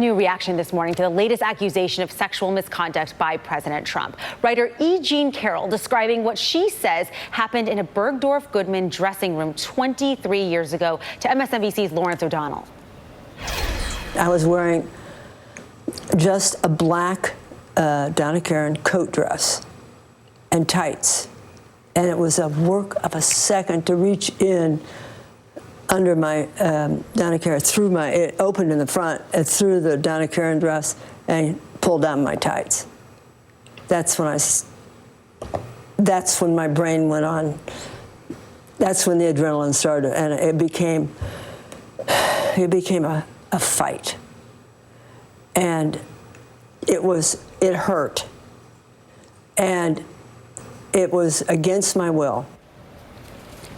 New reaction this morning to the latest accusation of sexual misconduct by President Trump. Writer E. Jean Carroll describing what she says happened in a Bergdorf Goodman dressing room 23 years ago to MSNBC's Lawrence O'Donnell. I was wearing just a black Donna Karan coat dress and tights. And it was a work of a second to reach in under my Donna Karan, it opened in the front and through the Donna Karan dress and pulled down my tights. That's when my brain went on. That's when the adrenaline started, and it became a fight. And it hurt. And it was against my will.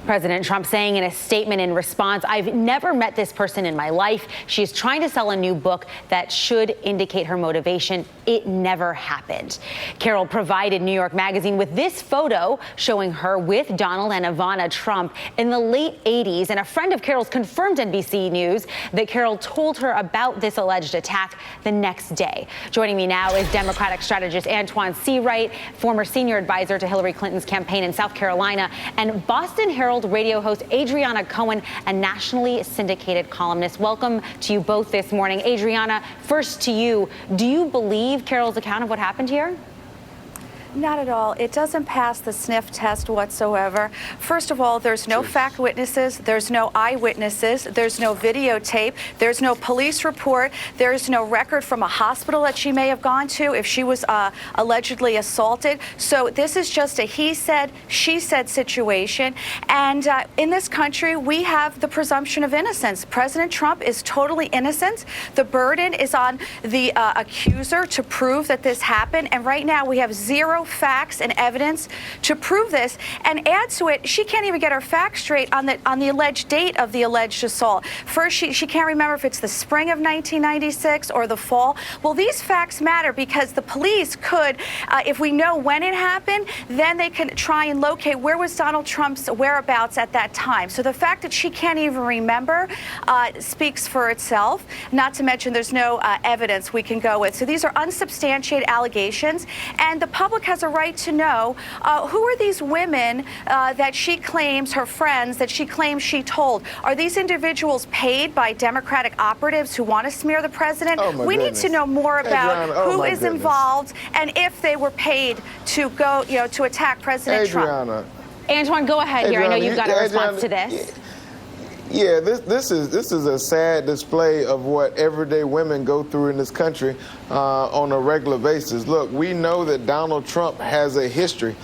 President Trump saying in a statement in response, "I've never met this person in my life. She's trying to sell a new book that should indicate her motivation. It never happened." Carroll provided New York Magazine with this photo showing her with Donald and Ivana Trump in the late 80s. And a friend of Carroll's confirmed NBC News that Carroll told her about this alleged attack the next day. Joining me now is Democratic strategist Antoine Seawright, former senior advisor to Hillary Clinton's campaign in South Carolina, and Boston Herald radio host Adriana Cohen, a nationally syndicated columnist. Welcome to you both this morning. Adriana, first to you. Do you believe Carroll's account of what happened here? Not at all. It doesn't pass the sniff test whatsoever. First of all, there's no fact witnesses, there's no eyewitnesses, there's no videotape, there's no police report, there's no record from a hospital that she may have gone to if she was allegedly assaulted. So this is just a he said, she said situation. And in this country, we have the presumption of innocence. President Trump is totally innocent. The burden is on the accuser to prove that this happened. And right now we have zero facts and evidence to prove this, and add to it, she can't even get her facts straight on the alleged date of the alleged assault. First, she can't remember if it's the spring of 1996 or the fall. Well, these facts matter because the police could, if we know when it happened, then they can try and locate where was Donald Trump's whereabouts at that time. So the fact that she can't even remember speaks for itself, not to mention there's no evidence we can go with. So these are unsubstantiated allegations, and the public has a right to know who are these women that she claims, her friends, that she claims she told. Are these individuals paid by Democratic operatives who want to smear the president? We need to know more about who is involved and if they were paid to go, to attack President Trump. Antoine, go ahead here. I know you've got a response to this. Yeah, this is a sad display of what everyday women go through in this country on a regular basis. Look, we know that Donald Trump has a history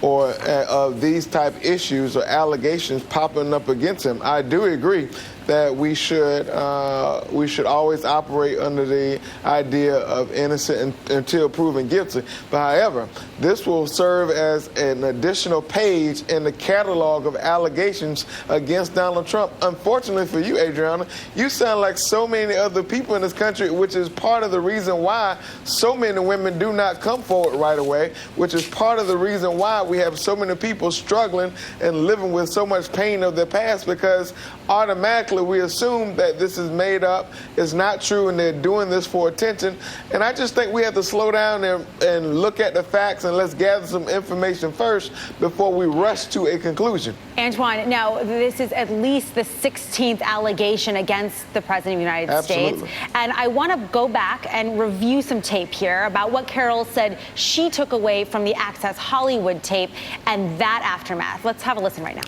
of these type issues or allegations popping up against him. I do agree that we should always operate under the idea of innocent until proven guilty. But however, this will serve as an additional page in the catalog of allegations against Donald Trump. Unfortunately for you, Adriana, you sound like so many other people in this country, which is part of the reason why so many women do not come forward right away, which is part of the reason why we have so many people struggling and living with so much pain of their past, because automatically we assume that this is made up, it's not true, and they're doing this for attention. And I just think we have to slow down and look at the facts, and let's gather some information first before we rush to a conclusion. Antoine, now this is at least the 16th allegation against the President of the United States. And I want to go back and review some tape here about what Carroll said she took away from the Access Hollywood tape and that aftermath. Let's have a listen right now.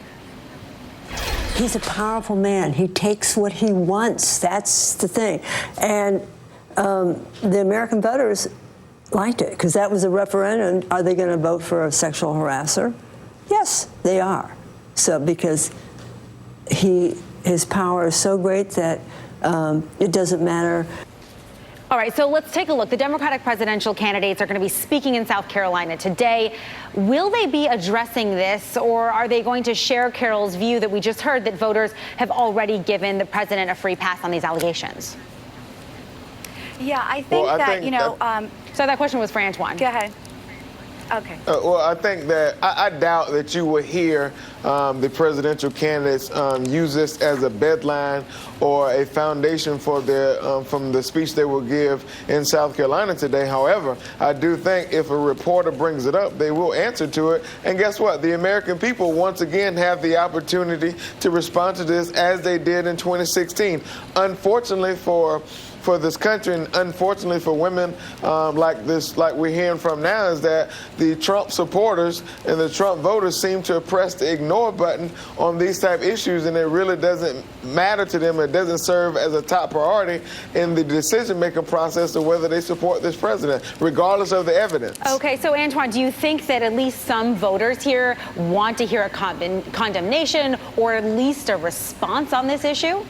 He's a powerful man. He takes what he wants. That's the thing. And the American voters liked it because that was a referendum. Are they going to vote for a sexual harasser? Yes, they are. So because his power is so great that it doesn't matter. All right, so let's take a look. The Democratic presidential candidates are going to be speaking in South Carolina today. Will they be addressing this, or are they going to share Carroll's view that we just heard that voters have already given the president a free pass on these allegations? Yeah, I think so that question was for Antoine. Go ahead. Okay. Well, I think that I doubt that you will hear the presidential candidates use this as a bedline or a foundation for their from the speech they will give in South Carolina today. However, I do think if a reporter brings it up, they will answer to it. And guess what? The American people once again have the opportunity to respond to this as they did in 2016. Unfortunately for this country, and unfortunately for women like we're hearing from now, is that the Trump supporters and the Trump voters seem to have pressed the ignore button on these type issues, and it really doesn't matter to them. It doesn't serve as a top priority in the decision-making process of whether they support this president, regardless of the evidence. Okay, so Antoine, do you think that at least some voters here want to hear a condemnation or at least a response on this issue?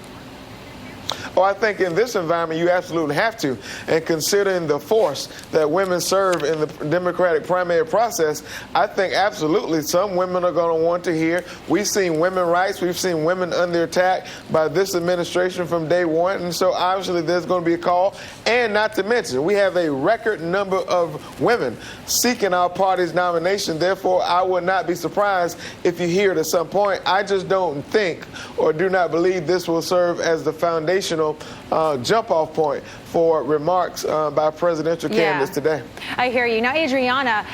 Oh, I think in this environment, you absolutely have to. And considering the force that women serve in the Democratic primary process, I think absolutely some women are going to want to hear. We've seen women's rights. We've seen women under attack by this administration from day one. And so obviously there's going to be a call. And not to mention, we have a record number of women seeking our party's nomination. Therefore, I would not be surprised if you hear it at some point. I just don't think or do not believe this will serve as the foundational jump-off point for remarks by presidential candidates today. I hear you. Now, Adriana,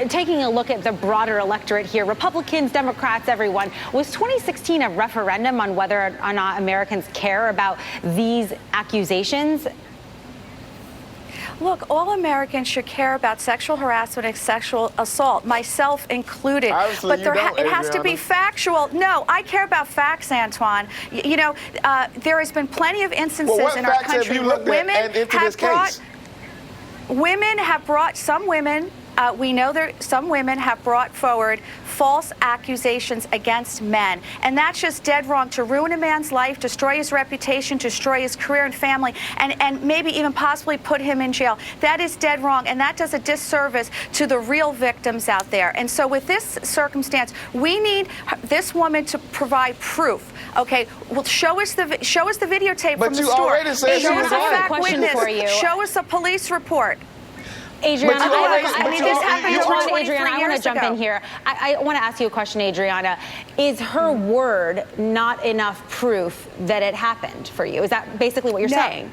taking a look at the broader electorate here, Republicans, Democrats, everyone, was 2016 a referendum on whether or not Americans care about these accusations? Look, all Americans should care about sexual harassment and sexual assault, myself included. Obviously, but it has to be factual. No, I care about facts, Antoine. You know, there has been plenty of instances in our country where women have brought some women. We know that some women have brought forward false accusations against men. And that's just dead wrong. To ruin a man's life, destroy his reputation, destroy his career and family, and maybe even possibly put him in jail. That is dead wrong. And that does a disservice to the real victims out there. And so with this circumstance, we need this woman to provide proof. Okay, well, show us the videotape from the store. But you already said show us a fact witness. for you. Show us a police report. Adriana, Adriana, I want to jump in here. I want to ask you a question, Adriana. Is her word not enough proof that it happened for you? Is that basically what you're saying?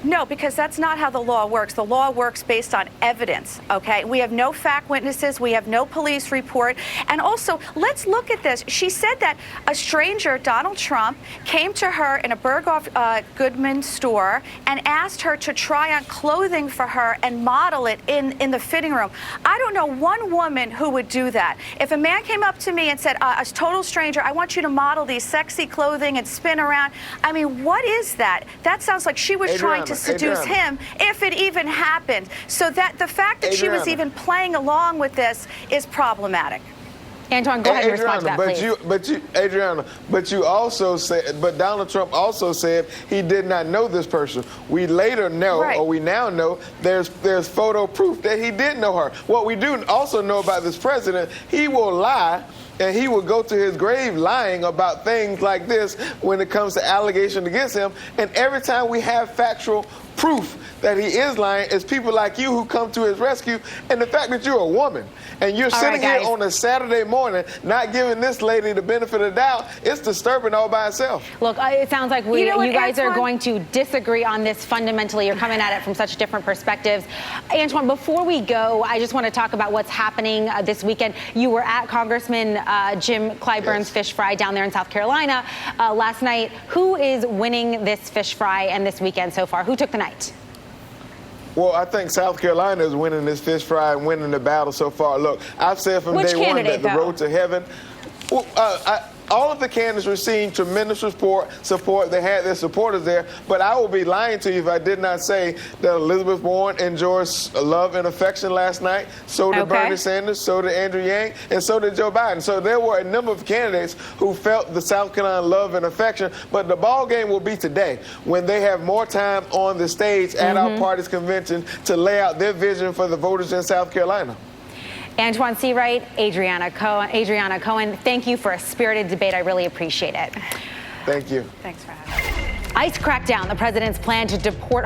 No, because that's not how the law works. The law works based on evidence, okay? We have no fact witnesses. We have no police report. And also, let's look at this. She said that a stranger, Donald Trump, came to her in a Berghoff Goodman store and asked her to try on clothing for her and model it in the fitting room. I don't know one woman who would do that. If a man came up to me and said, a total stranger, I want you to model these sexy clothing and spin around. I mean, what is that? That sounds like she was trying to seduce him, if it even happened. So that the fact that she was even playing along with this is problematic. Antoine, go ahead and respond to that, please. But you also said, but Donald Trump also said he did not know this person. We later know, or we now know, there's photo proof that he did know her. What we do also know about this president, he will lie. And he will go to his grave lying about things like this when it comes to allegations against him. And every time we have factual proof that he is lying, it's people like you who come to his rescue. And the fact that you're a woman and you're sitting here on a Saturday morning not giving this lady the benefit of the doubt, it's disturbing all by itself. Look, it sounds like you guys are going to disagree on this fundamentally. You're coming at it from such different perspectives. Antoine, before we go, I just want to talk about what's happening this weekend. You were at Congressman Jim Clyburn's fish fry down there in South Carolina last night. Who is winning this fish fry and this weekend so far? Who took the night? Well, I think South Carolina is winning this fish fry and winning the battle so far. Look, I've said from day one that the road to heaven. Well, all of the candidates received tremendous support. They had their supporters there. But I would be lying to you if I did not say that Elizabeth Warren enjoyed love and affection last night. So did Bernie Sanders, so did Andrew Yang, and so did Joe Biden. So there were a number of candidates who felt the South Carolina love and affection. But the ball game will be today when they have more time on the stage at our party's convention to lay out their vision for the voters in South Carolina. Antoine Seawright, Adriana Cohen, thank you for a spirited debate. I really appreciate it. Thank you. Thanks for having me. ICE crackdown, the president's plan to deport